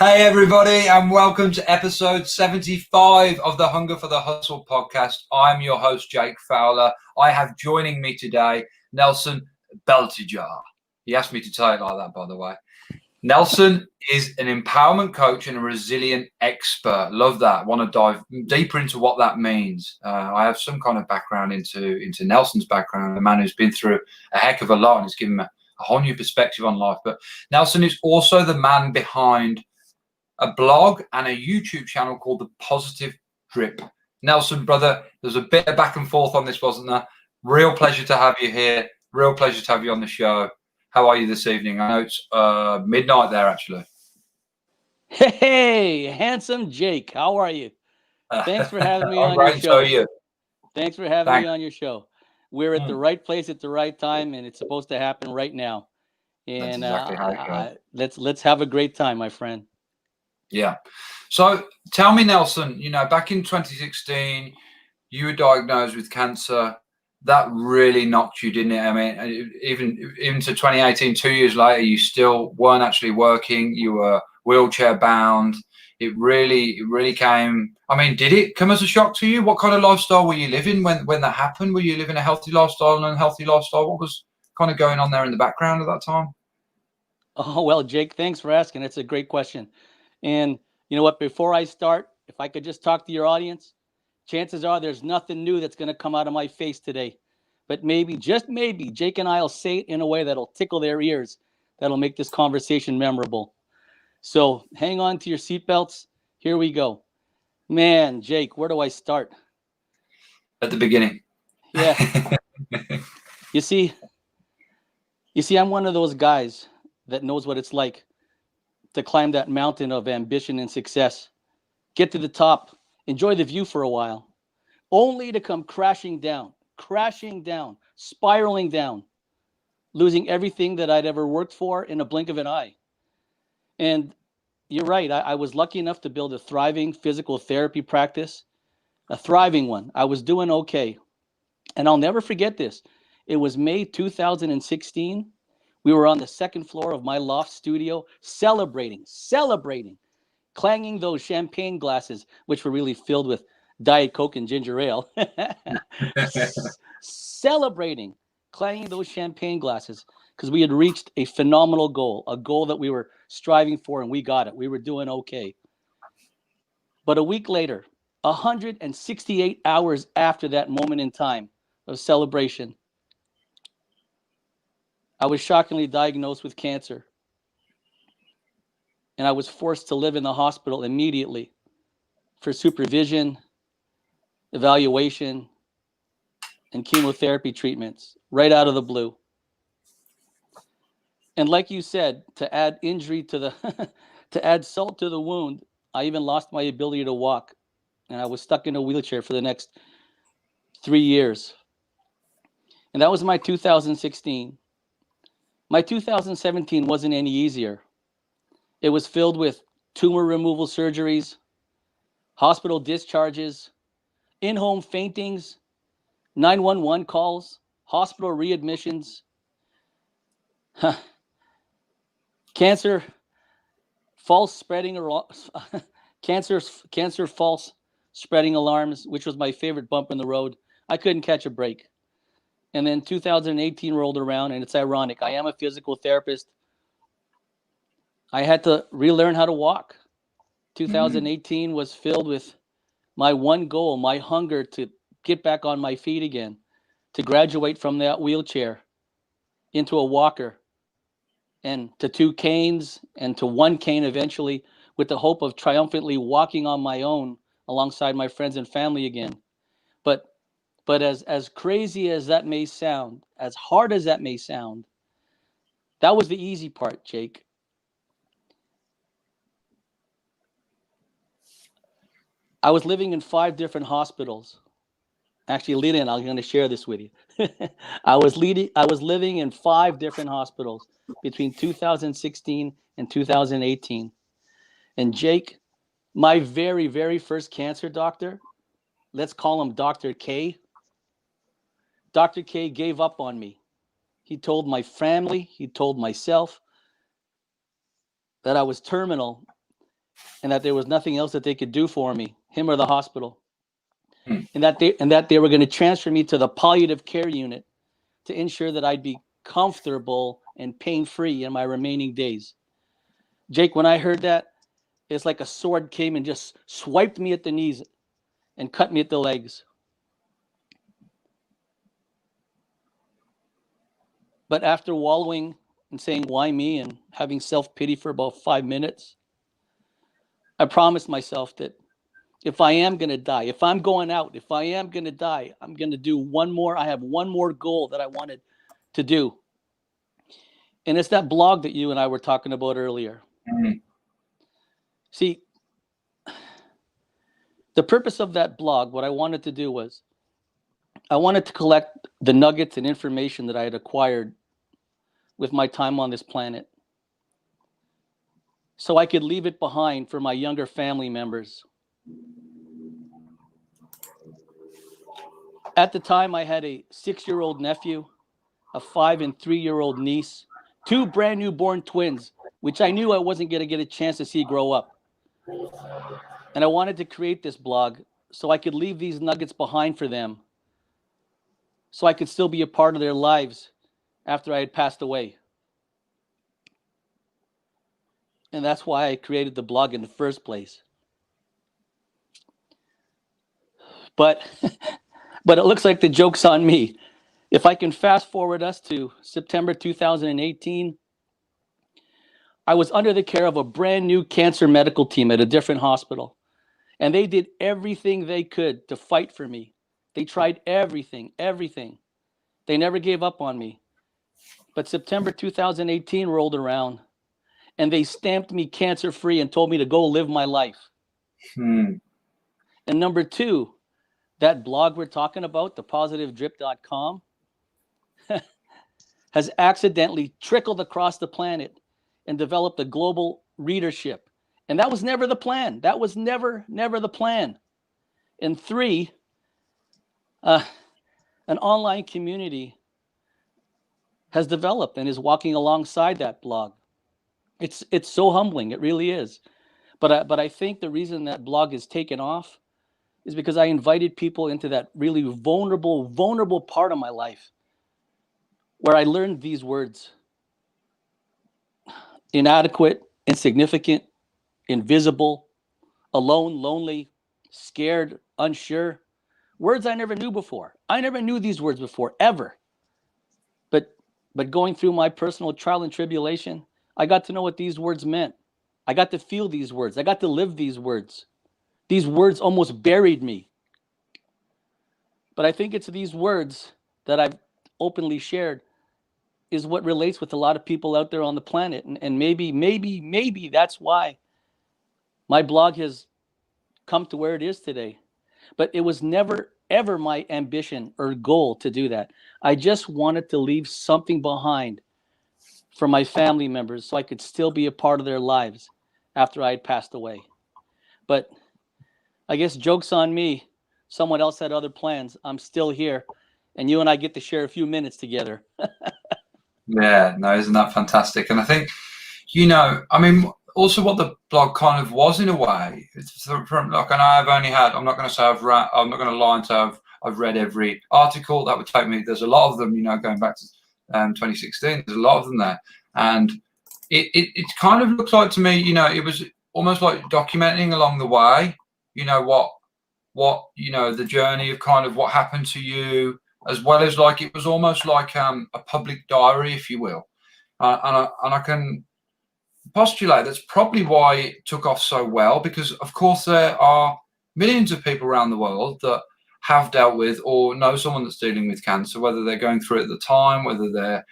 Hey everybody, and welcome to episode 75 of the Hunger for the Hustle podcast. I'm your host, Jake Fowler. I have joining me today, Nelson Beltijar. He asked me to say it like that, by the way. Nelson is an empowerment coach and a resilient expert. Love that. Want to dive deeper into what that means. I have some kind of background into Nelson's background, a man who's been through a heck of a lot and has given him a whole new perspective on life. But Nelson is also the man behind a blog and a YouTube channel called The Positive Drip. Nelson, brother, there's a bit of back and forth on this, wasn't there? Real pleasure to have you here. Real pleasure to have you on the show. How are you this evening? I know it's midnight there, actually. Hey, handsome Jake, how are you? Thanks for having me on your Great, so are show. you? Thanks for having me Thanks. on your show. We're at the right place at the right time, and it's supposed to happen right now. That's And exactly how it goes. let's have a great time, my friend. Yeah. So tell me, Nelson, back in 2016, you were diagnosed with cancer. That really knocked you, didn't it? I mean, even to 2018, 2 years later, you still weren't actually working. You were wheelchair bound. It really came. I mean, did it come as a shock to you? What kind of lifestyle were you living when that happened? Were you living a healthy lifestyle, an unhealthy lifestyle? What was kind of going on there in the background at that time? Oh, well, Jake, thanks for asking. It's a great question. And you know what? Before I start, if I could just talk to your audience, chances are there's nothing new that's going to come out of my face today. But maybe, just maybe, Jake and I will say it in a way that'll tickle their ears, that'll make this conversation memorable. So hang on to your seatbelts. Here we go. Man, Jake, where do I start? At the beginning. Yeah. You see, I'm one of those guys that knows what it's like to climb that mountain of ambition and success, get to the top, enjoy the view for a while, only to come crashing down, spiraling down, losing everything that I'd ever worked for in a blink of an eye. And you're right. I was lucky enough to build a thriving physical therapy practice, a thriving one. I was doing okay. And I'll never forget this. It was May 2016. We were on the second floor of my loft studio celebrating, clanging those champagne glasses, which were really filled with Diet Coke and ginger ale. Celebrating, clanging those champagne glasses because we had reached a phenomenal goal, a goal that we were striving for, and we got it. We were doing okay. But a week later, 168 hours after that moment in time of celebration, I was shockingly diagnosed with cancer. And I was forced to live in the hospital immediately for supervision, evaluation, and chemotherapy treatments right out of the blue. And like you said, to add injury to the to add salt to the wound, I even lost my ability to walk, and I was stuck in a wheelchair for the next 3 years. And that was my 2016. My 2017 wasn't any easier. It was filled with tumor removal surgeries, hospital discharges, in-home faintings, 911 calls, hospital readmissions, cancer, false spreading, cancer false spreading alarms, which was my favorite bump in the road. I couldn't catch a break. And then 2018 rolled around, and it's ironic. I am a physical therapist. I had to relearn how to walk. 2018 was filled with my one goal, my hunger to get back on my feet again, to graduate from that wheelchair into a walker, and to 2 canes, and to 1 cane eventually, with the hope of triumphantly walking on my own alongside my friends and family again. But as crazy as that may sound, as hard as that may sound, that was the easy part, Jake. I was living in 5 different hospitals. Actually, Leland, I'm going to share this with you. I was living in 5 different hospitals between 2016 and 2018. And Jake, my very, very first cancer doctor, let's call him Dr. K. Dr. K gave up on me. He told my family, he told myself that I was terminal and that there was nothing else that they could do for me, him or the hospital, Hmm. and that they were going to transfer me to the palliative care unit to ensure that I'd be comfortable and pain-free in my remaining days. Jake, when I heard that, it's like a sword came and just swiped me at the knees and cut me at the legs. But after wallowing and saying, why me, and having self-pity for about 5 minutes, I promised myself that if I am going to die, if I'm going out, if I am going to die, I'm going to do one more. I have one more goal that I wanted to do. And it's that blog that you and I were talking about earlier. Mm. See, the purpose of that blog, what I wanted to do was I wanted to collect the nuggets and information that I had acquired with my time on this planet, so I could leave it behind for my younger family members. At the time, I had a 6-year-old nephew, a 5 and 3-year-old niece, 2 brand new born twins, which I knew I wasn't going to get a chance to see grow up. And I wanted to create this blog so I could leave these nuggets behind for them, so I could still be a part of their lives after I had passed away. And that's why I created the blog in the first place. But but it looks like the joke's on me. If I can fast forward us to September 2018, I was under the care of a brand new cancer medical team at a different hospital. And they did everything they could to fight for me. They tried everything. They never gave up on me. But September 2018 rolled around, and they stamped me cancer-free and told me to go live my life. Hmm. And number 2, that blog we're talking about, thepositivedrip.com, has accidentally trickled across the planet and developed a global readership. And that was never the plan. That was never the plan. And 3, an online community has developed and is walking alongside that blog. It's so humbling. It really is. But I think the reason that blog is taken off is because I invited people into that really vulnerable part of my life where I learned these words: inadequate, insignificant, invisible, alone, lonely, scared, unsure. Words I never knew before. I never knew these words before, ever. But going through my personal trial and tribulation, I got to know what these words meant. I got to feel these words. I got to live these words. These words almost buried me. But I think it's these words that I've openly shared is what relates with a lot of people out there on the planet. And maybe that's why my blog has come to where it is today. But it was never, ever my ambition or goal to do that. I just wanted to leave something behind for my family members so I could still be a part of their lives after I had passed away. But I guess joke's on me. Someone else had other plans. I'm still here, and you and I get to share a few minutes together. Yeah, no, isn't that fantastic? And I think, I mean, also what the blog kind of was in a way. It's from like, and I've only had. I'm not going to say I'm not going to lie and say I've read every article. That would take me. There's a lot of them, going back to 2016. There's a lot of them there, and it kind of looks like to me, it was almost like documenting along the way. What the journey of kind of what happened to you, as well as like it was almost like a public diary, if you will. And I can postulate that's probably why it took off so well, because of course there are millions of people around the world that have dealt with or know someone that's dealing with cancer, whether they're going through it at the time, whether they're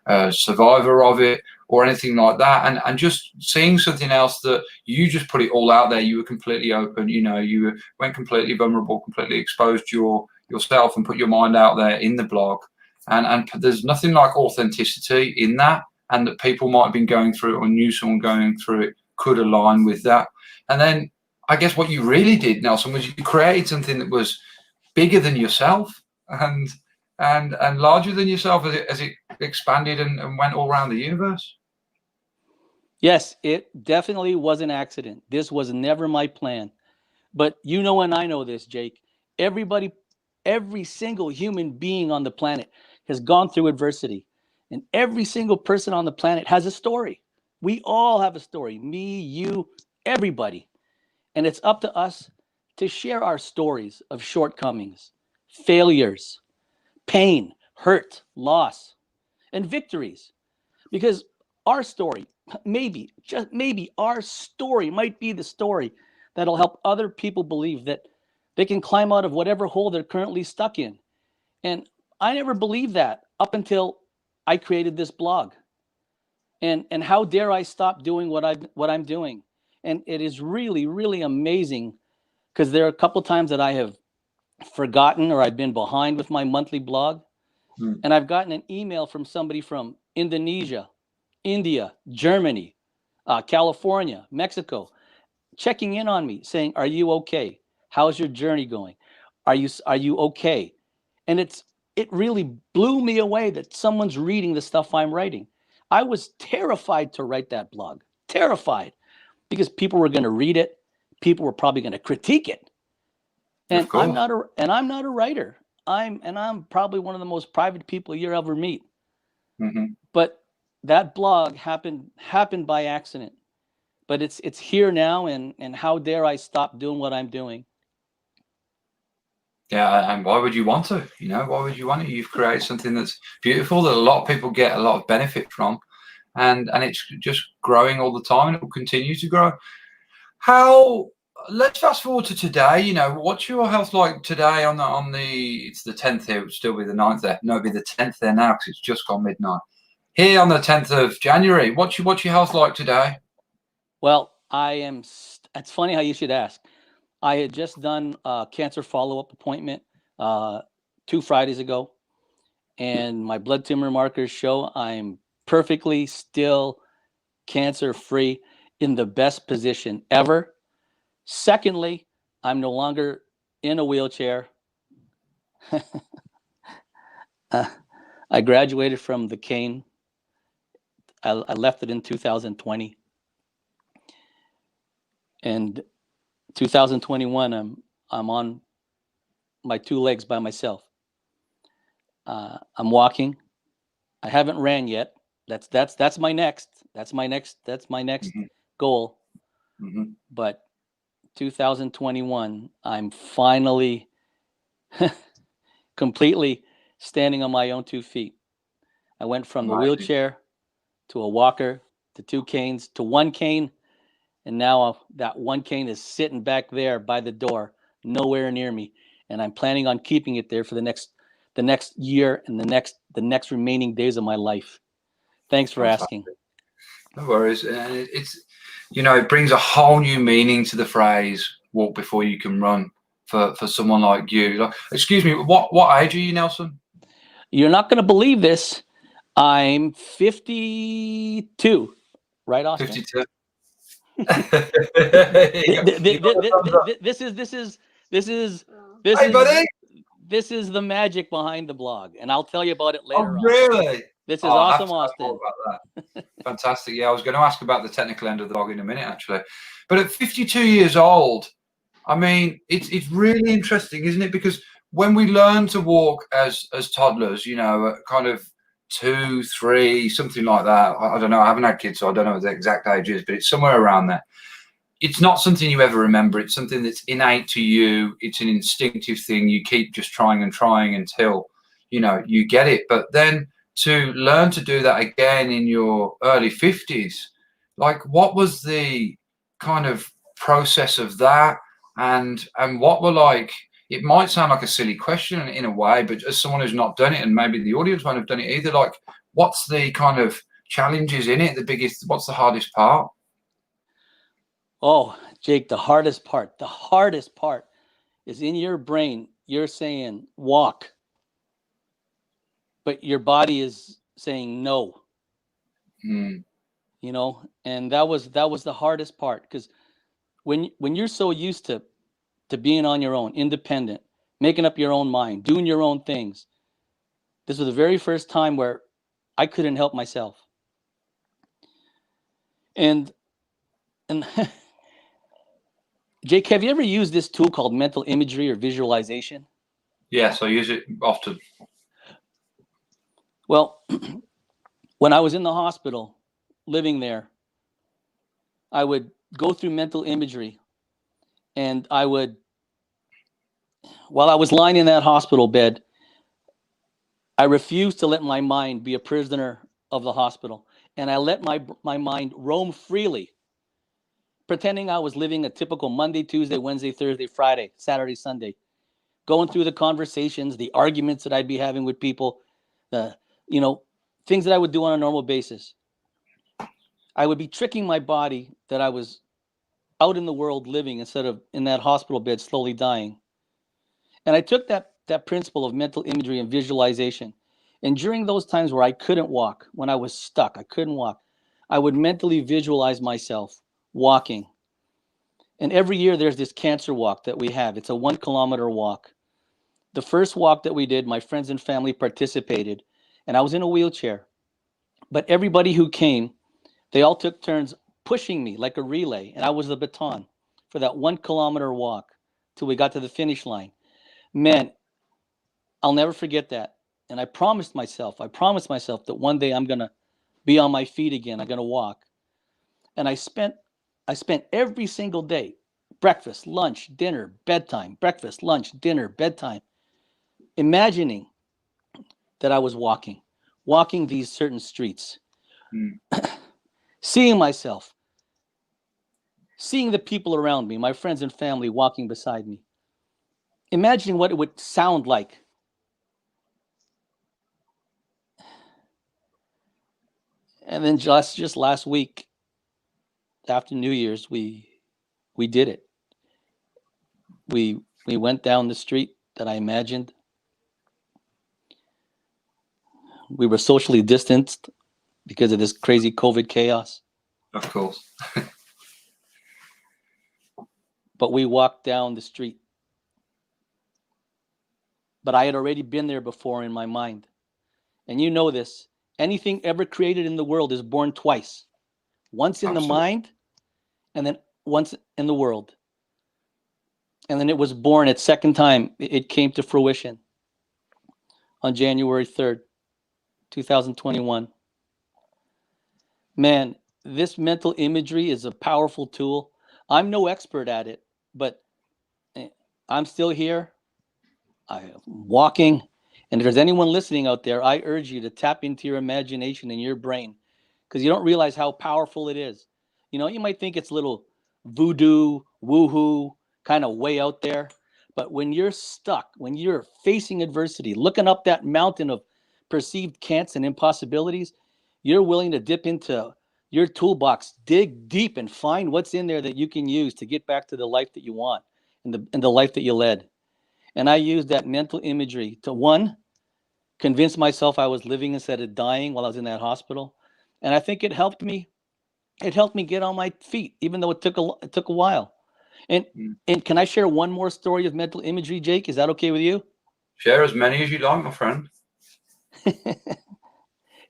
a survivor of it or anything like that, and just seeing something else that you just put it all out there. You were completely open, you went completely vulnerable, completely exposed yourself and put your mind out there in the blog, and there's nothing like authenticity in that, and that people might have been going through it or knew someone going through it could align with that. And then I guess what you really did, Nelson, was you created something that was bigger than yourself and larger than yourself as it expanded and went all around the universe. Yes, it definitely was an accident. This was never my plan. But you know, and I know this, Jake, everybody, every single human being on the planet has gone through adversity. And every single person on the planet has a story. We all have a story. Me, you, everybody. And it's up to us to share our stories of shortcomings, failures, pain, hurt, loss, and victories. Because our story, maybe, just maybe, our story might be the story that'll help other people believe that they can climb out of whatever hole they're currently stuck in. And I never believed that up until I created this blog. And how dare I stop doing what I'm doing? And it is really, really amazing because there are a couple times that I have forgotten or I've been behind with my monthly blog. Mm. And I've gotten an email from somebody from Indonesia, India, Germany, California, Mexico, checking in on me, saying, "Are you okay? How's your journey going? Are you okay?" And it really blew me away that someone's reading the stuff I'm writing. I was terrified to write that blog, terrified, because people were going to read it, people were probably going to critique it, Of and I'm course. not a writer. I'm probably one of the most private people you ever meet. Hmm. But that blog happened by accident. But it's here now, and how dare I stop doing what I'm doing? Yeah, and why would you want to? Why would you want to? You've created something that's beautiful that a lot of people get a lot of benefit from, and it's just growing all the time, and it will continue to grow. How? Let's fast forward to today. What's your health like today? On the it's the 10th here. It would still be the 9th there. No, it'd be the 10th there now because it's just gone midnight. Here on the 10th of January. What's your health like today? Well, it's funny how you should ask. I had just done a cancer follow-up appointment 2 Fridays ago, and my blood tumor markers show I'm perfectly still cancer-free, in the best position ever. Secondly, I'm no longer in a wheelchair. uh, I graduated from the cane. I left it in 2020, and 2021 I'm on my two legs by myself. I'm walking. I haven't ran yet. That's my next. That's my next Hmm. goal. Hmm. But 2021, I'm finally completely standing on my own 2 feet. I went from the Amazing. wheelchair to a walker to two canes to one cane, and now that one cane is sitting back there by the door, nowhere near me, and I'm planning on keeping it there for the next year and the next remaining days of my life. Thanks for asking. Fantastic. No worries. And it brings a whole new meaning to the phrase "walk before you can run" for someone like you. Like, excuse me, what age are you, Nelson? You're not going to believe this. I'm 52, right, Austin? 52. You got a thumbs up. This is this is this is this Hey, is buddy. this is the magic behind the blog, and I'll tell you about it Oh, later on. really? This is Oh, I have awesome, to know more Austin. about that. Fantastic. Yeah, I was going to ask about the technical end of the blog in a minute, actually. But at 52 years old, I mean, it's really interesting, isn't it? Because when we learn to walk as toddlers, at kind of 2, 3, something like that. I don't know. I haven't had kids, so I don't know what the exact age is, but it's somewhere around there. It's not something you ever remember. It's something that's innate to you. It's an instinctive thing. You keep just trying and trying until you get it. But then to learn to do that again in your early 50s, like what was the kind of process of that, and what were like? It might sound like a silly question in a way, but as someone who's not done it, and maybe the audience won't have done it either, like what's the kind of challenges in it? The biggest, what's the hardest part? Oh, Jake, the hardest part is in your brain. You're saying walk, but your body is saying no. Mm, And that was the hardest part, because when you're so used to being on your own, independent, making up your own mind, doing your own things. This was the very first time where I couldn't help myself. And and Jake, have you ever used this tool called mental imagery or visualization? Yes, I use it often. Well, when I was in the hospital, living there, I would go through mental imagery, and while I was lying in that hospital bed, I refused to let my mind be a prisoner of the hospital, and I let my mind roam freely, pretending I was living a typical Monday, Tuesday, Wednesday, Thursday, Friday, Saturday, Sunday, going through the conversations, the arguments that I'd be having with people, the things that I would do on a normal basis. I would be tricking my body that I was out in the world living instead of in that hospital bed slowly dying. And I took that principle of mental imagery and visualization. And during those times where I couldn't walk, when I was stuck, I couldn't walk, I would mentally visualize myself walking. And every year there's this cancer walk that we have. It's a 1 kilometer walk. The first walk that we did, my friends and family participated, and I was in a wheelchair. But everybody who came, they all took turns pushing me like a relay, and I was the baton for that 1 kilometer walk till we got to the finish line. Man, I'll never forget that. And I promised myself that one day I'm going to be on my feet again. I'm going to walk. And I spent every single day, breakfast, lunch, dinner, bedtime, breakfast, lunch, dinner, bedtime, imagining that I was walking these certain streets, seeing myself, seeing the people around me, my friends and family walking beside me, imagining what it would sound like. And then just last week, after New Year's, we did it. We went down the street that I imagined. We were socially distanced because of this crazy COVID chaos. Of course. But we walked down the street. But I had already been there before in my mind. And you know this. Anything ever created in the world is born twice. Once in Absolutely. the mind, and then once in the world. And then it was born its second time. It came to fruition on January 3rd, 2021. Man, this mental imagery is a powerful tool. I'm no expert at it, but I'm still here. I'm walking. And if there's anyone listening out there, I urge you to tap into your imagination and your brain, because you don't realize how powerful it is. You might think it's a little voodoo, woohoo, kind of way out there. But when you're stuck, when you're facing adversity, looking up that mountain of perceived can'ts and impossibilities, you're willing to dip into your toolbox, dig deep, and find what's in there that you can use to get back to the life that you want and the life that you led. And I used that mental imagery to, one, convince myself I was living instead of dying while I was in that hospital. And I think it helped me. It helped me get on my feet, even though it took a while. And can I share one more story of mental imagery, Jake? Is that okay with you? Share as many as you like, my friend.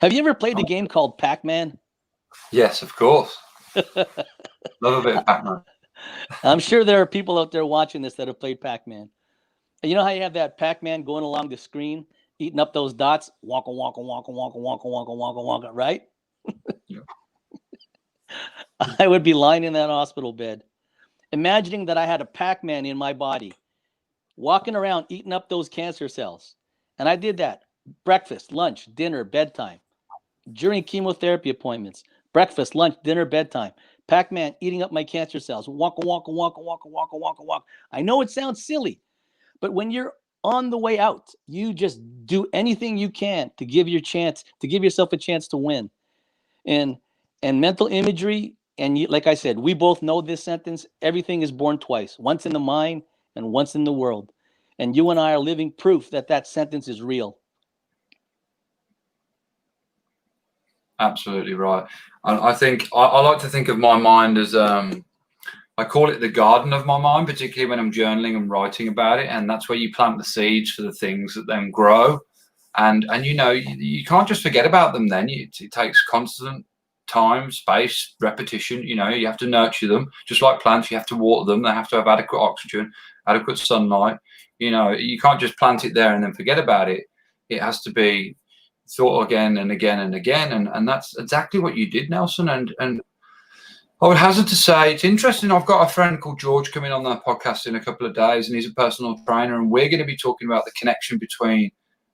Have you ever played a game called Pac-Man? Yes, of course. Love a bit of Pac-Man. I'm sure there are people out there watching this that have played Pac-Man. And you know how you have that Pac-Man going along the screen, eating up those dots, wonka, wonka, wonka, wonka, wonka, wonka, wonka, wonka, right? Yeah. I would be lying in that hospital bed, imagining that I had a Pac-Man in my body, walking around eating up those cancer cells. And I did that breakfast, lunch, dinner, bedtime, during chemotherapy appointments, breakfast, lunch, dinner, bedtime. Pac-Man eating up my cancer cells. Wonka, wonka, wonka, wonka, wonka, wonka, wonka. I know it sounds silly, but when you're on the way out, you just do anything you can to give yourself a chance to win. And mental imagery, and like I said, we both know this sentence: everything is born twice, once in the mind and once in the world. And you and I are living proof that sentence is real. Absolutely right. I think I like to think of my mind as I call it the garden of my mind, particularly when I'm journaling and writing about it. And that's where you plant the seeds for the things that then grow. And you can't just forget about them then. It takes constant time, space, repetition. You know, you have to nurture them. Just like plants, you have to water them. They have to have adequate oxygen, adequate sunlight. You know, you can't just plant it there and then forget about it. It has to be thought again and again and again. And that's exactly what you did, Nelson. And I would hazard to say it's interesting. I've got a friend called George coming on the podcast in a couple of days, and he's a personal trainer, and we're going to be talking about the connection between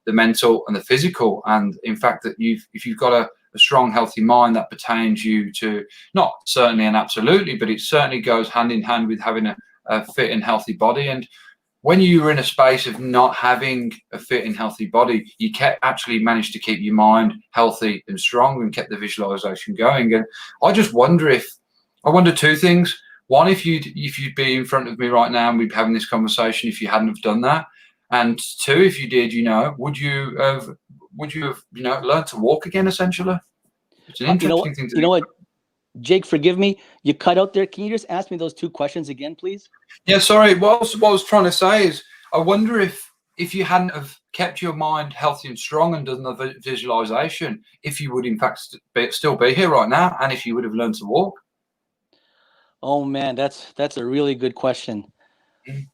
the mental and the physical. And in fact, that if you've got a strong, healthy mind, that pertains you to not certainly and absolutely, but it certainly goes hand in hand with having a fit and healthy body. And when you were in a space of not having a fit and healthy body, you actually managed to keep your mind healthy and strong and kept the visualization going. And I just wonder I wonder two things. One, if you'd be in front of me right now and we'd be having this conversation, if you hadn't have done that. And two, if you did, would you have learned to walk again, essentially? It's an interesting thing to You know what, Jake, forgive me. You cut out there. Can you just ask me those two questions again, please? Yeah, sorry. What I was trying to say is I wonder if you hadn't have kept your mind healthy and strong and done the visualization, if you would in fact still be here right now, and if you would have learned to walk. Oh man, that's a really good question. And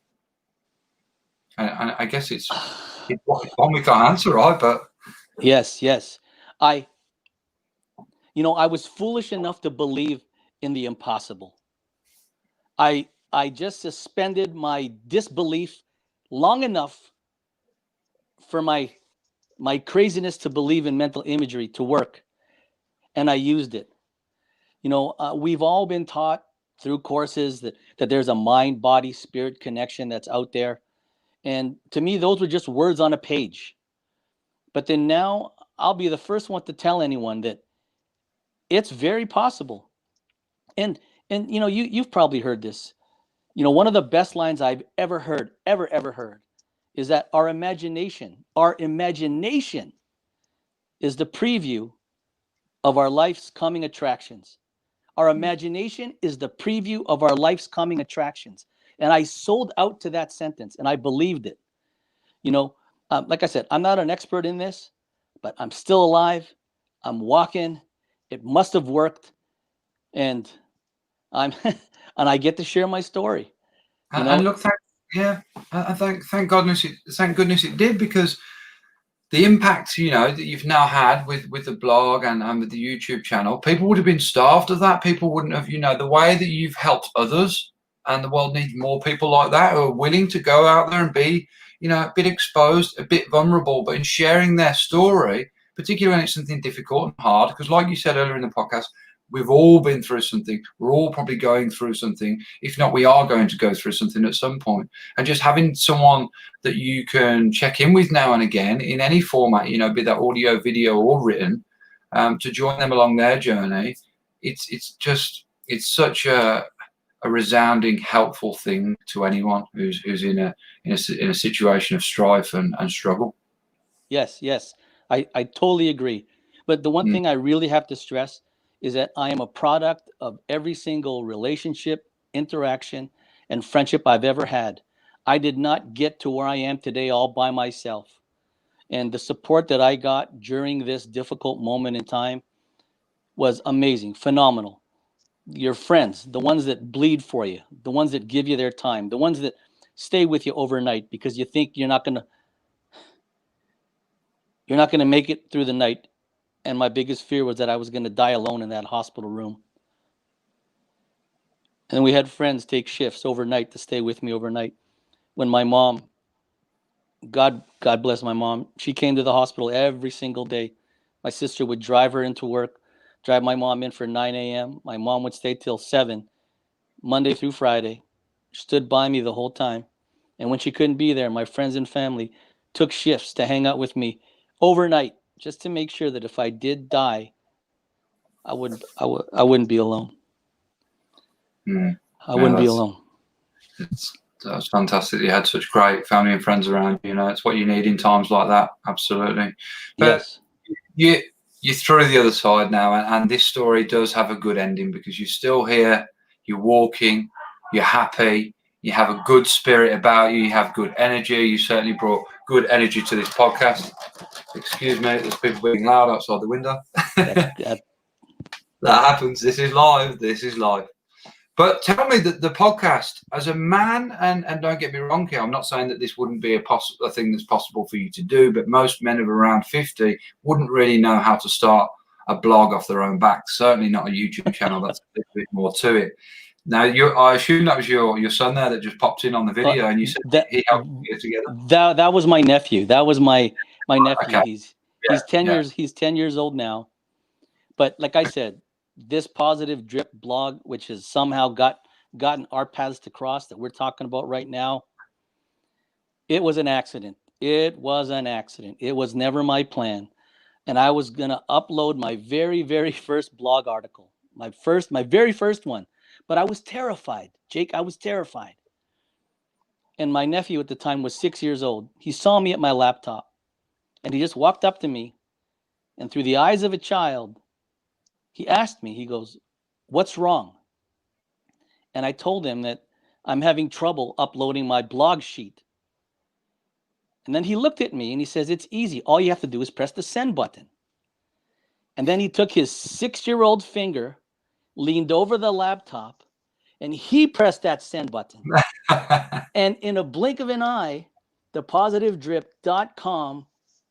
I guess it's one we can't answer, right? But yes. I was foolish enough to believe in the impossible. I just suspended my disbelief long enough for my craziness to believe in mental imagery to work, and I used it. We've all been taught through courses that there's a mind, body, spirit connection that's out there. And to me, those were just words on a page. But then now I'll be the first one to tell anyone that it's very possible. And you've probably heard this. One of the best lines I've ever heard is that our imagination is the preview of our life's coming attractions. Our imagination is the preview of our life's coming attractions. And I sold out to that sentence and I believed it. Like I said, I'm not an expert in this, but I'm still alive. I'm walking. It must have worked. And and I get to share my story. And look, thank goodness it did, because the impact, that you've now had with the blog and with the YouTube channel, people would have been starved of that. People wouldn't have, the way that you've helped others, and the world needs more people like that who are willing to go out there and be, a bit exposed, a bit vulnerable, but in sharing their story, particularly when it's something difficult and hard, because like you said earlier in the podcast, we've all been through something. We're all probably going through something. If not, we are going to go through something at some point. And just having someone that you can check in with now and again in any format, be that audio, video, or written, to join them along their journey, it's such a resounding, helpful thing to anyone who's in a situation of strife and struggle. Yes, I totally agree. But the one thing I really have to stress is that I am a product of every single relationship, interaction, and friendship I've ever had. I did not get to where I am today all by myself. And the support that I got during this difficult moment in time was amazing, phenomenal. Your friends, the ones that bleed for you, the ones that give you their time, the ones that stay with you overnight because you think you're not gonna make it through the night. And my biggest fear was that I was going to die alone in that hospital room. And we had friends take shifts overnight to stay with me overnight. When my mom, God bless my mom, she came to the hospital every single day. My sister would drive her into work, drive my mom in for 9 a.m. My mom would stay till 7, Monday through Friday, stood by me the whole time. And when she couldn't be there, my friends and family took shifts to hang out with me overnight, just to make sure that if I did die, I wouldn't be alone. I wouldn't be alone. That's fantastic. You had such great family and friends around you. It's what you need in times like that. Absolutely. But yes. You're through the other side now, and this story does have a good ending because you're still here. You're walking. You're happy. You have a good spirit about you. You have good energy. You certainly brought good energy to this podcast. Excuse me, there's people being loud outside the window. That happens. This is live. This is live. But tell me that the podcast, as a man, and don't get me wrong here, I'm not saying that this wouldn't be a thing that's possible for you to do, but most men of around 50 wouldn't really know how to start a blog off their own back. Certainly not a YouTube channel. That's a little bit more to it. Now, I assume that was your son there that just popped in on the video, and you said he helped you get together. That was my nephew. That was my nephew. Okay. He's 10 years. He's 10 years old now. But like I said, this positive drip blog, which has somehow gotten our paths to cross that we're talking about right now, it was an accident. It was an accident. It was never my plan. And I was going to upload my very, very first blog article, my very first one. But I was terrified, Jake. I was terrified. And my nephew at the time was 6 years old. He saw me at my laptop and he just walked up to me, and through the eyes of a child, he asked me, he goes, "What's wrong?" And I told him that I'm having trouble uploading my blog sheet. And then he looked at me and he says, "It's easy. All you have to do is press the send button." And then he took his 6-year-old finger, leaned over the laptop, and he pressed that send button. And in a blink of an eye, thepositivedrip.com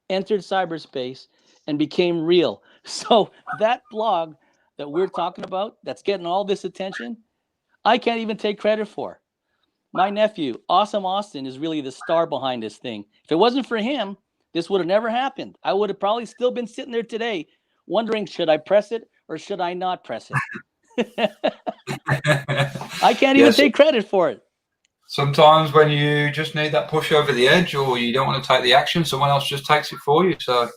entered cyberspace and became real. So that blog that we're talking about, that's getting all this attention, I can't even take credit for. My nephew, Awesome Austin, is really the star behind this thing. If it wasn't for him, this would have never happened. I would have probably still been sitting there today wondering, should I press it or should I not press it? I can't even take credit for it. Sometimes when you just need that push over the edge, or you don't want to take the action, someone else just takes it for you. So,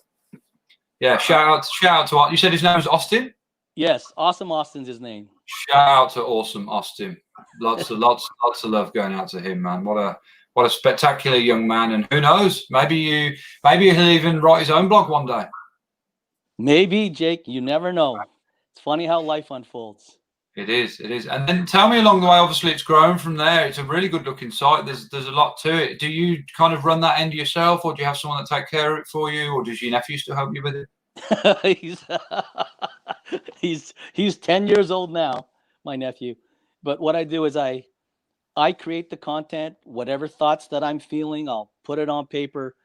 yeah, shout out to you said his name was Austin. Yes, Awesome Austin's his name. Shout out to Awesome Austin. Lots of love going out to him, man. What a spectacular young man, and who knows, maybe he'll even write his own blog one day. Maybe, Jake. You never know. It's funny how life unfolds. It is. And then tell me along the way, obviously it's grown from there. It's a really good looking site. There's a lot to it. Do you kind of run that end yourself, or do you have someone that take care of it for you, or does your nephew still help you with it? he's 10 years old now, my nephew. But what I do is I create the content, whatever thoughts that I'm feeling, I'll put it on paper,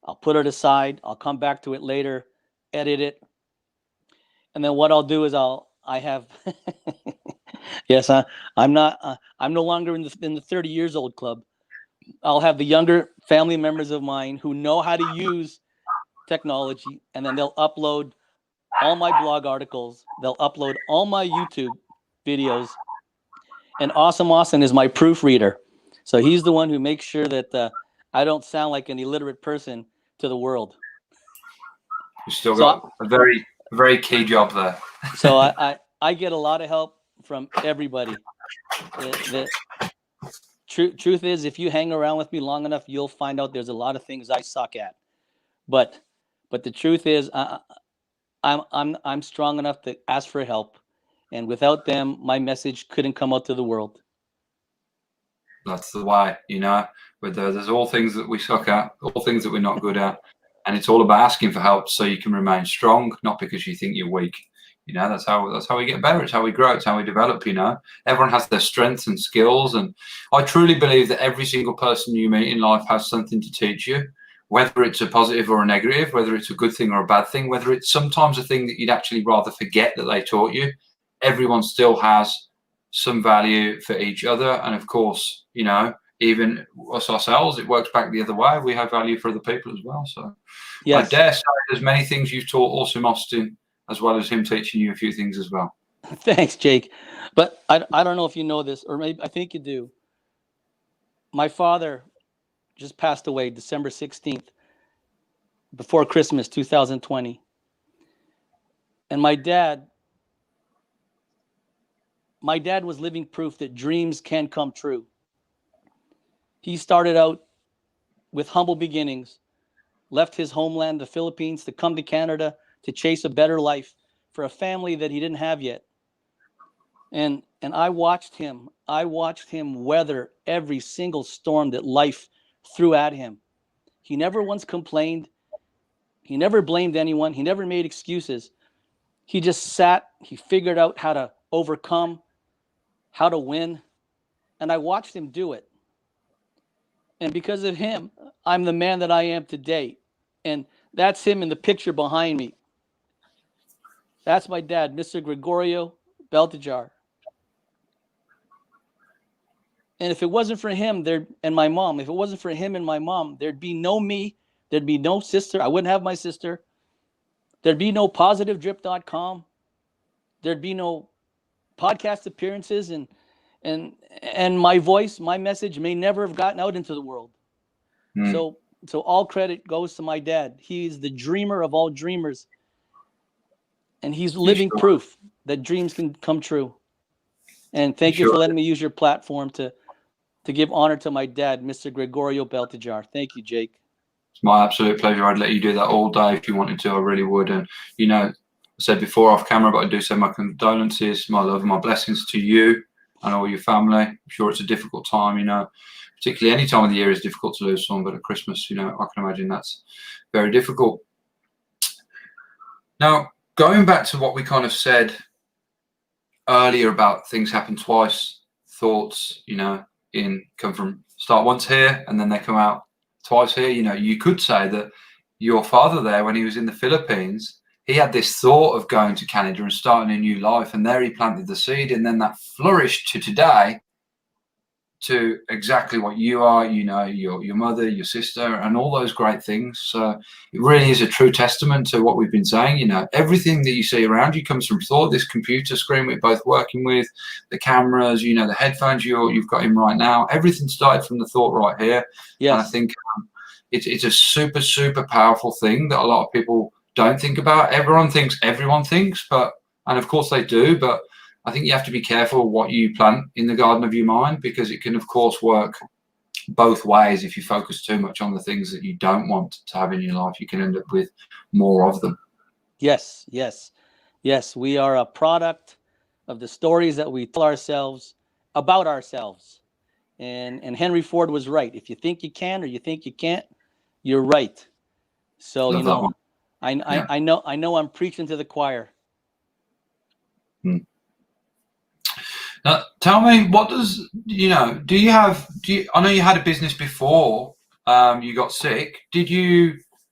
I'll put it aside, I'll come back to it later, edit it. And then what I'll do is I have, yes, I'm no longer in the 30 years old club. I'll have the younger family members of mine who know how to use technology, and then they'll upload all my blog articles. They'll upload all my YouTube videos. And Awesome Austin is my proofreader. So he's the one who makes sure that I don't sound like an illiterate person to the world. You've still got a very, very key job there. So I get a lot of help from everybody. The truth is, if you hang around with me long enough, you'll find out there's a lot of things I suck at. But the truth is, I'm strong enough to ask for help, and without them, my message couldn't come out to the world. That's the way, But there's all things that we suck at, all things that we're not good at, and it's all about asking for help so you can remain strong, not because you think you're weak. That's how we get better. It's how we grow. It's how we develop. Everyone has their strengths and skills, and I truly believe that every single person you meet in life has something to teach you. Whether it's a positive or a negative, whether it's a good thing or a bad thing, whether it's sometimes a thing that you'd actually rather forget that they taught you, everyone still has some value for each other. And of course, even us ourselves, it works back the other way. We have value for other people as well. So yes. I dare say there's many things you've taught Awesome Austin, as well as him teaching you a few things as well. Thanks, Jake. But I don't know if you know this, or maybe I think you do. My father just passed away December 16th, before Christmas 2020. And my dad was living proof that dreams can come true. He started out with humble beginnings, left his homeland, the Philippines, to come to Canada to chase a better life for a family that he didn't have yet. And I watched him weather every single storm that life threw at him. He never once complained. He never blamed anyone. He never made excuses. He just sat, he figured out how to overcome, how to win, and I watched him do it. And because of him, I'm the man that I am today. And that's him in the picture behind me. That's my dad, Mr. Gregorio Beltijar. And if it wasn't for him and my mom, if it wasn't for him and my mom, there'd be no me, there'd be no sister. I wouldn't have my sister. There'd be no positivedrip.com. There'd be no podcast appearances, and my voice, my message may never have gotten out into the world. So all credit goes to my dad. He's the dreamer of all dreamers. And he's living proof that dreams can come true. And thank you for letting me use your platform to give honor to my dad, Mr. Gregorio Beltijar. Thank you, Jake. It's my absolute pleasure. I'd let you do that all day if you wanted to. I really would. And, you know, I said before off camera, but I do send my condolences, my love, my blessings to you and all your family. I'm sure it's a difficult time, you know, particularly any time of the year is difficult to lose someone, but at Christmas, you know, I can imagine that's very difficult. Now, going back to what we kind of said earlier about things happen twice, thoughts, you know, come from start once here and then they come out twice here. You know, you could say that your father there, when he was in the Philippines, he had this thought of going to Canada and starting a new life, and there he planted the seed, and then that flourished to today, to exactly what you are, you know, your mother, your sister, and all those great things. So it really is a true testament to what we've been saying. You know, everything that you see around you comes from thought. This computer screen we're both working with, the cameras, you know, the headphones you've got in right now, everything started from the thought right here. Yes. And I think it's a super, super powerful thing that a lot of people don't think about. Everyone thinks, but, and of course they do, but I think you have to be careful what you plant in the garden of your mind, because it can, of course, work both ways. If you focus too much on the things that you don't want to have in your life, you can end up with more of them. Yes, yes, yes. We are a product of the stories that we tell ourselves about ourselves. And Henry Ford was right. If you think you can or you think you can't, you're right. So, you know, I know I'm preaching to the choir. Now, tell me, what does, you know, I know you had a business before you got sick.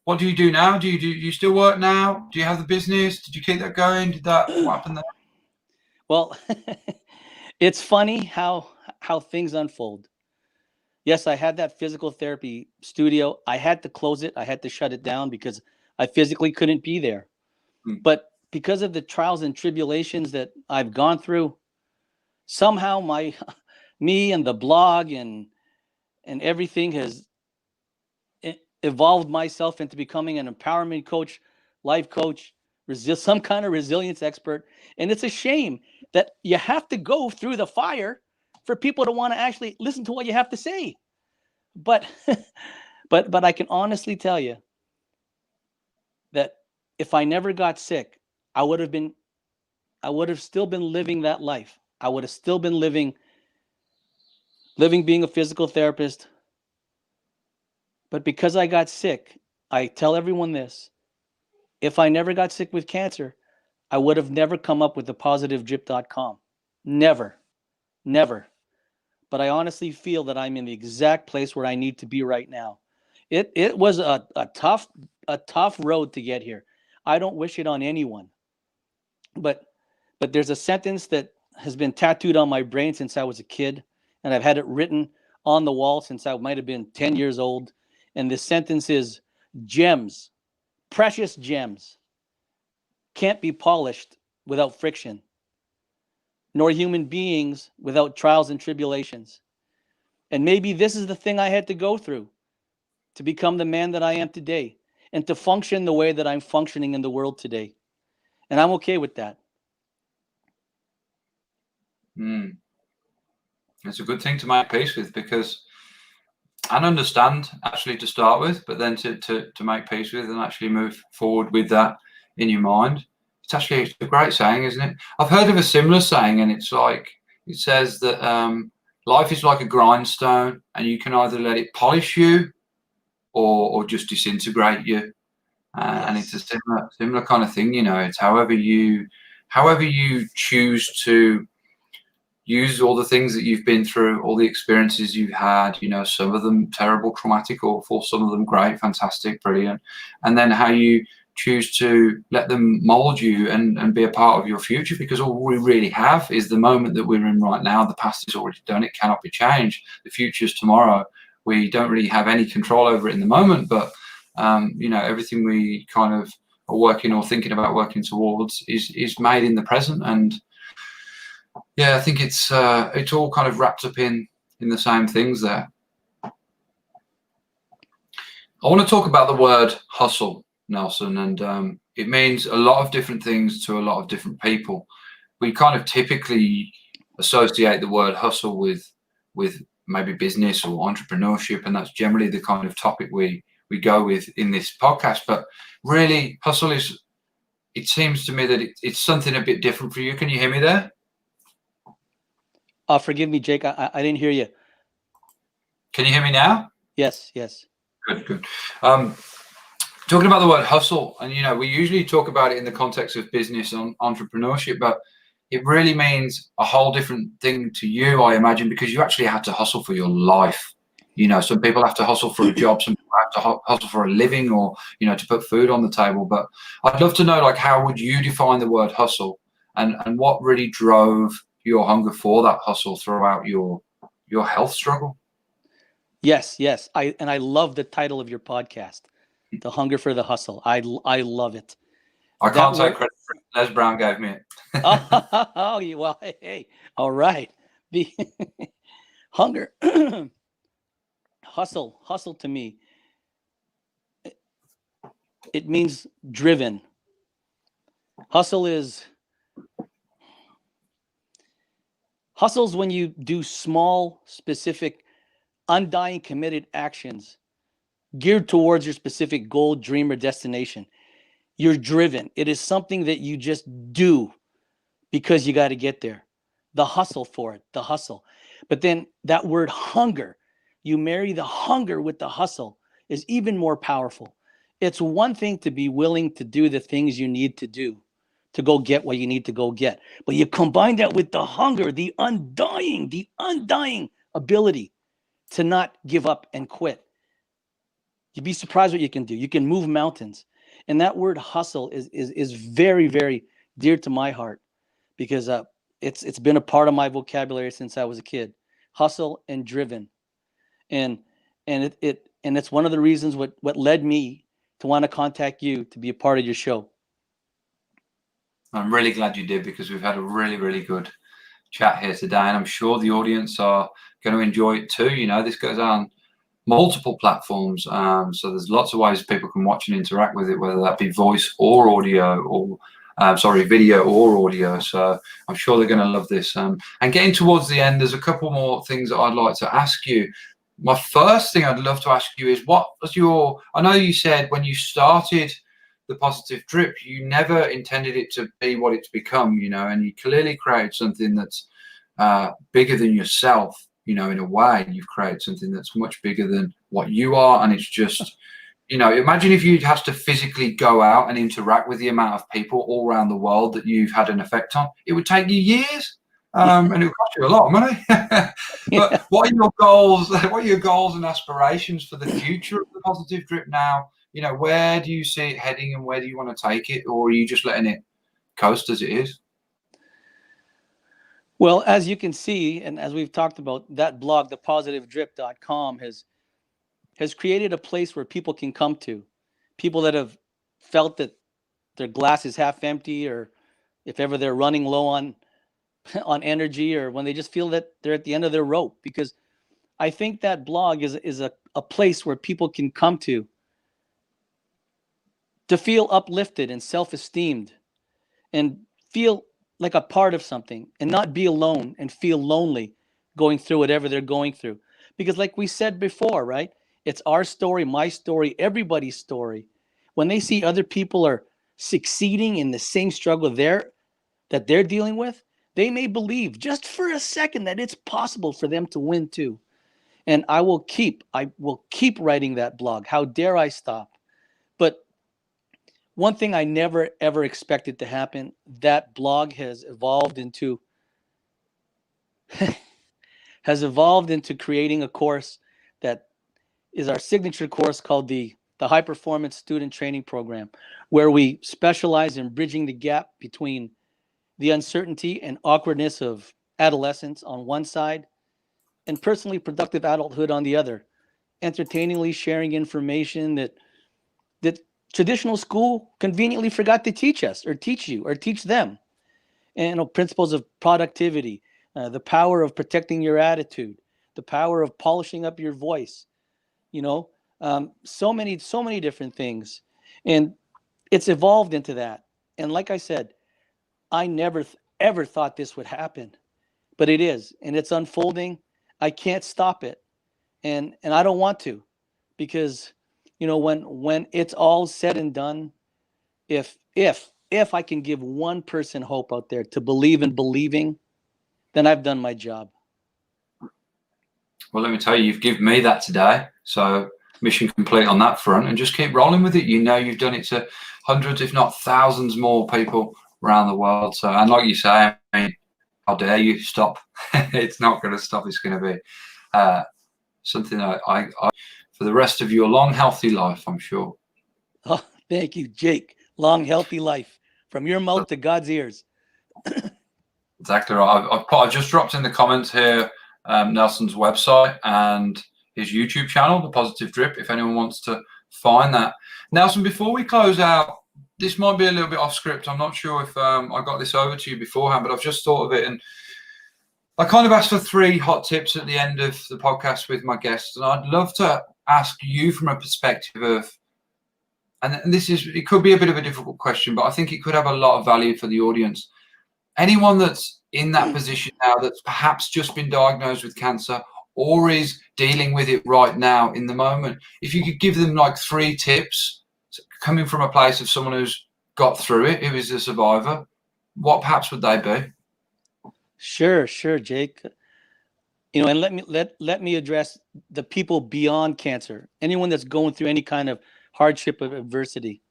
What do you do now? Do you still work now? Do you have the business? Did you keep that going? What happened there? Well, it's funny how things unfold. Yes, I had that physical therapy studio. I had to close it. I had to shut it down because I physically couldn't be there. But because of the trials and tribulations that I've gone through, somehow me and the blog and everything has evolved myself into becoming an empowerment coach, life coach, some kind of resilience expert. And it's a shame that you have to go through the fire for people to want to actually listen to what you have to say. But but I can honestly tell you that if I never got sick, I would have still been living that life. I would have still been living being a physical therapist. But because I got sick, I tell everyone this: if I never got sick with cancer, I would have never come up with the positivedrip.com. Never. But I honestly feel that I'm in the exact place where I need to be right now. It was a tough road to get here. I don't wish it on anyone. But there's a sentence that has been tattooed on my brain since I was a kid, and I've had it written on the wall since I might have been 10 years old. And this sentence is: gems, precious gems, can't be polished without friction, nor human beings without trials and tribulations. And maybe this is the thing I had to go through to become the man that I am today and to function the way that I'm functioning in the world today. And I'm okay with that. It's a good thing to make peace with, because and understand, actually, to start with, but then to make peace with and actually move forward with that in your mind. It's actually a great saying, isn't it? I've heard of a similar saying, and it's like, it says that life is like a grindstone, and you can either let it polish you or just disintegrate you. And it's a Yes. similar kind of thing. It's however you choose to use all the things that you've been through, all the experiences you've had, some of them terrible, traumatic, awful, some of them great, fantastic, brilliant. And then how you choose to let them mold you and be a part of your future, because all we really have is the moment that we're in right now. The past is already done. It cannot be changed. The future is tomorrow. We don't really have any control over it in the moment, but, everything we kind of are working or thinking about working towards is made in the present. And yeah, I think it's all kind of wrapped up in the same things there. I want to talk about the word hustle, Nelson, and it means a lot of different things to a lot of different people. We kind of typically associate the word hustle with maybe business or entrepreneurship, and that's generally the kind of topic we go with in this podcast. But really, hustle is, it seems to me that it's something a bit different for you. Can you hear me there? Forgive me, Jake. I didn't hear you. Can you hear me now? Yes. Good. Talking about the word hustle, and we usually talk about it in the context of business and entrepreneurship, but it really means a whole different thing to you, I imagine, because you actually had to hustle for your life. Some people have to hustle for a job, some people have to hustle for a living, or to put food on the table. But I'd love to know, like, how would you define the word hustle, and what really drove your hunger for that hustle throughout your health struggle? Yes. I love the title of your podcast, The Hunger for the Hustle. I love it. I can't take credit for it. Les Brown gave me it. Oh, well, hey, all right. The hunger, hustle to me, it means driven. Hustle's when you do small, specific, undying, committed actions geared towards your specific goal, dream, or destination. You're driven. It is something that you just do because you got to get there. The hustle for it, the hustle. But then that word hunger, you marry the hunger with the hustle, is even more powerful. It's one thing to be willing to do the things you need to do to go get what you need to go get. But you combine that with the hunger, the undying ability to not give up and quit. You'd be surprised what you can do. You can move mountains. And that word hustle is very, very dear to my heart, because it's been a part of my vocabulary since I was a kid. Hustle and driven. And it's one of the reasons what led me to want to contact you to be a part of your show. I'm really glad you did, because we've had a really, really good chat here today, and I'm sure the audience are going to enjoy it too. This goes on multiple platforms, so there's lots of ways people can watch and interact with it, whether that be voice or audio, or video or audio. So I'm sure they're going to love this. And getting towards the end, there's a couple more things that I'd like to ask you. My first thing I'd love to ask you is, what was I know you said when you started the Positive Drip, you never intended it to be what it's become, and you clearly created something that's bigger than yourself. In a way, you've created something that's much bigger than what you are. And it's just, imagine if you'd have to physically go out and interact with the amount of people all around the world that you've had an effect on. It would take you years, and it would cost you a lot of money. But what are your goals? What are your goals and aspirations for the future of the Positive Drip now? Where do you see it heading, and where do you want to take it? Or are you just letting it coast as it is? Well, as you can see, and as we've talked about, that blog, thepositivedrip.com, has created a place where people can come to. People that have felt that their glass is half empty, or if ever they're running low on energy, or when they just feel that they're at the end of their rope. Because I think that blog is a place where people can come to feel uplifted and self-esteemed, and feel like a part of something, and not be alone and feel lonely going through whatever they're going through. Because like we said before, right? It's our story, my story, everybody's story. When they see other people are succeeding in the same struggle that they're dealing with, they may believe just for a second that it's possible for them to win too. And I will keep writing that blog. How dare I stop? But one thing I never ever expected to happen, that blog has evolved into creating a course that is our signature course called the High Performance Student Training Program, where we specialize in bridging the gap between the uncertainty and awkwardness of adolescence on one side and personally productive adulthood on the other, entertainingly sharing information that traditional school conveniently forgot to teach us or teach you or teach them. And principles of productivity, the power of protecting your attitude, the power of polishing up your voice, you know, so many different things. And it's evolved into that. And like I said, I never ever thought this would happen, but it is, and it's unfolding. I can't stop it, and I don't want to, because when it's all said and done, if I can give one person hope out there to believe in believing, then I've done my job. Well, let me tell you, you've given me that today. So mission complete on that front, and just keep rolling with it. You've done it to hundreds, if not thousands more people around the world. So, and like you say, I mean, how dare you stop? It's not going to stop. It's going to be something I for the rest of your long, healthy life, I'm sure. Oh, thank you, Jake. Long, healthy life from your mouth to God's ears. Exactly right. I've just dropped in the comments here Nelson's website and his YouTube channel, The Positive Drip, if anyone wants to find that. Nelson, before we close out, this might be a little bit off script. I'm not sure if I got this over to you beforehand, but I've just thought of it. And I kind of asked for 3 hot tips at the end of the podcast with my guests. And I'd love to ask you from a perspective of, and it could be a bit of a difficult question, but I think it could have a lot of value for the audience. Anyone that's in that position now that's perhaps just been diagnosed with cancer or is dealing with it right now in the moment, if you could give them like 3 tips coming from a place of someone who's got through it, who is a survivor, what perhaps would they be? Sure, Jake. And let me address the people beyond cancer, anyone that's going through any kind of hardship of adversity.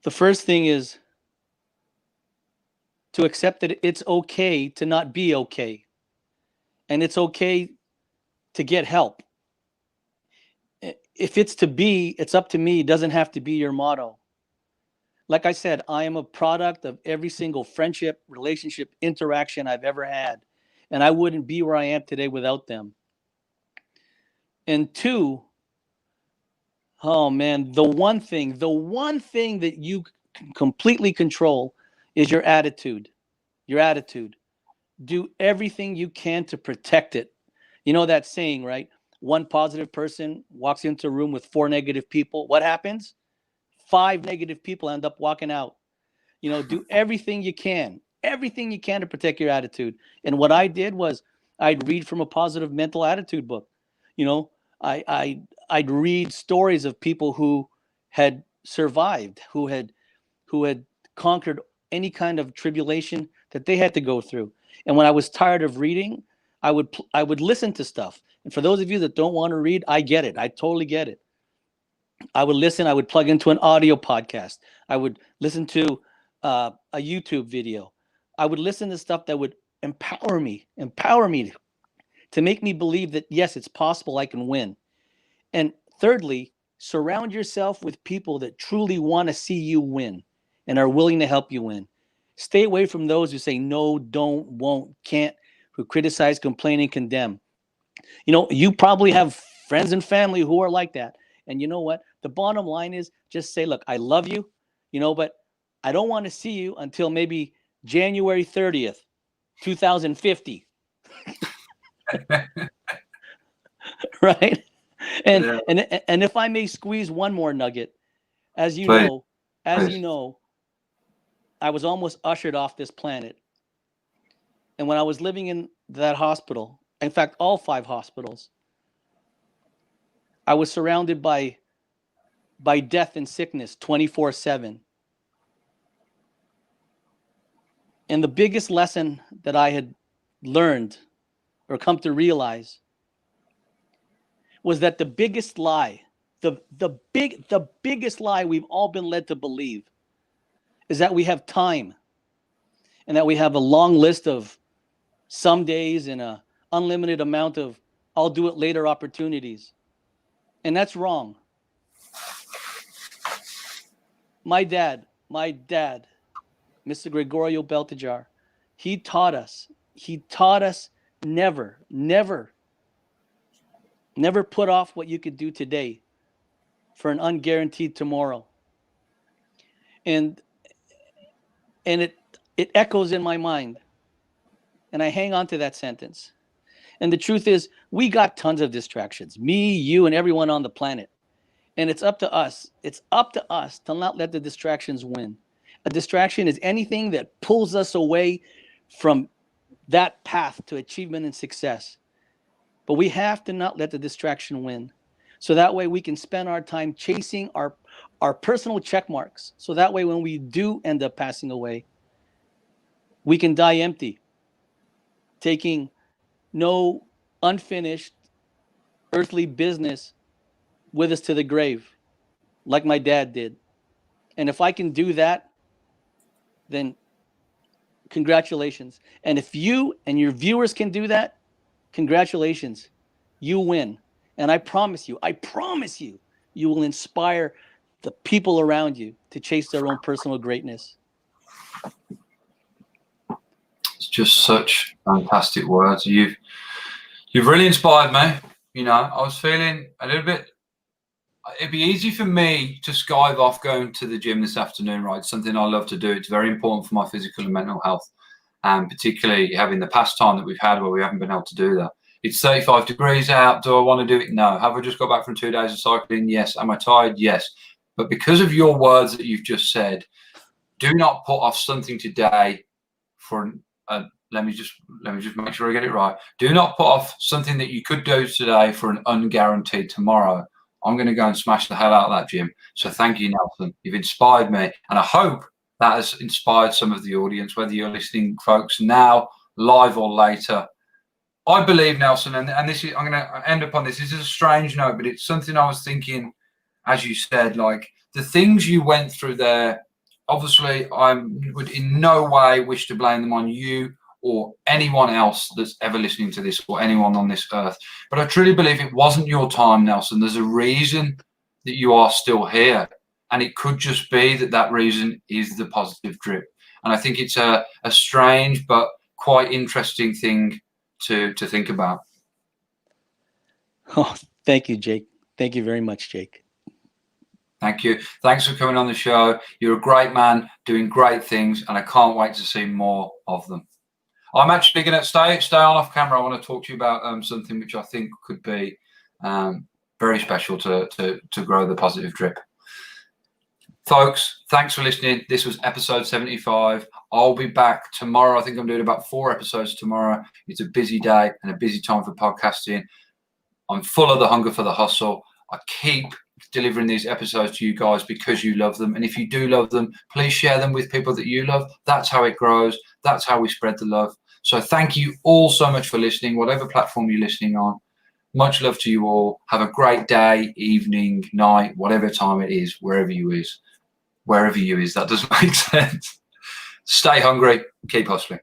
The first thing is to accept that it's okay to not be okay. And it's okay to get help. If it's to be, it's up to me. It doesn't have to be your motto. Like I said, I am a product of every single friendship, relationship, interaction I've ever had. And I wouldn't be where I am today without them. And 2, oh man, the one thing that you can completely control is your attitude. Your attitude. Do everything you can to protect it. You know that saying, right? One positive person walks into a room with 4 negative people. What happens? 5 negative people end up walking out. Do everything you can to protect your attitude. And what I did was I'd read from a positive mental attitude book. I'd read stories of people who had survived, who had conquered any kind of tribulation that they had to go through. And when I was tired of reading, I would listen to stuff. And for those of you that don't want to read, I get it. I totally get it. I would listen. I would plug into an audio podcast. I would listen to a YouTube video. I would listen to stuff that would empower me to make me believe that, yes, it's possible I can win. And thirdly, surround yourself with people that truly want to see you win and are willing to help you win. Stay away from those who say no, don't, won't, can't, who criticize, complain, and condemn. You probably have friends and family who are like that. And you know what? The bottom line is just say, look, I love you, but I don't want to see you until maybe January 30th, 2050. Right? And if I may squeeze one more nugget, as you know, I was almost ushered off this planet. And when I was living in that hospital, in fact, all 5 hospitals, I was surrounded by death and sickness 24/7. And the biggest lesson that I had learned or come to realize was that the biggest lie the biggest lie we've all been led to believe is that we have time and that we have a long list of some days and a unlimited amount of I'll do it later opportunities. And that's wrong. My dad, Mr. Gregorio Beltijar, he taught us never put off what you could do today for an unguaranteed tomorrow. And it echoes in my mind. And I hang on to that sentence. And the truth is, we got tons of distractions, me, you, and everyone on the planet. And it's up to us. It's up to us to not let the distractions win. A distraction is anything that pulls us away from that path to achievement and success. But we have to not let the distraction win. So that way we can spend our time chasing our personal check marks. So that way when we do end up passing away, we can die empty, taking no unfinished earthly business with us to the grave, like my dad did. And if I can do that, then congratulations. And if you and your viewers can do that, congratulations. You win. And I promise you, you will inspire the people around you to chase their own personal greatness. It's just such fantastic words. You've really inspired me. You know, I was feeling a little bit. It'd be easy for me to skive off going to the gym this afternoon, right? It's something I love to do. It's very important for my physical and mental health, and particularly having the pastime that we've had where we haven't been able to do that. It's 35 degrees out. Do I want to do it? No. Have I just got back from 2 days of cycling? Yes. Am I tired? Yes. But because of your words that you've just said, do not put off something today for let me just make sure I get it right. Do not put off something that you could do today for an unguaranteed tomorrow. I'm going to go and smash the hell out of that gym. So thank you, Nelson. You've inspired me. And I hope that has inspired some of the audience, whether you're listening, folks, now, live or later. I believe, Nelson, and this is, I'm going to end up on this. This is a strange note, but it's something I was thinking, as you said, like the things you went through there, obviously I would in no way wish to blame them on you or anyone else that's ever listening to this or anyone on this earth. But I truly believe it wasn't your time, Nelson. There's a reason that you are still here. And it could just be that reason is the positive drip. And I think it's a strange but quite interesting thing to think about. Oh, thank you, Jake. Thank you very much, Jake. Thank you. Thanks for coming on the show. You're a great man doing great things, and I can't wait to see more of them. I'm actually going to stay on off camera. I want to talk to you about something which I think could be very special to grow the positive drip. Folks, thanks for listening. This was episode 75. I'll be back tomorrow. I think I'm doing about 4 episodes tomorrow. It's a busy day and a busy time for podcasting. I'm full of the hunger for the hustle. I keep delivering these episodes to you guys because you love them. And if you do love them, please share them with people that you love. That's how it grows. That's how we spread the love. So thank you all so much for listening, whatever platform you're listening on. Much love to you all. Have a great day, evening, night, whatever time it is, wherever you is. That doesn't make sense. Stay hungry. Keep hustling.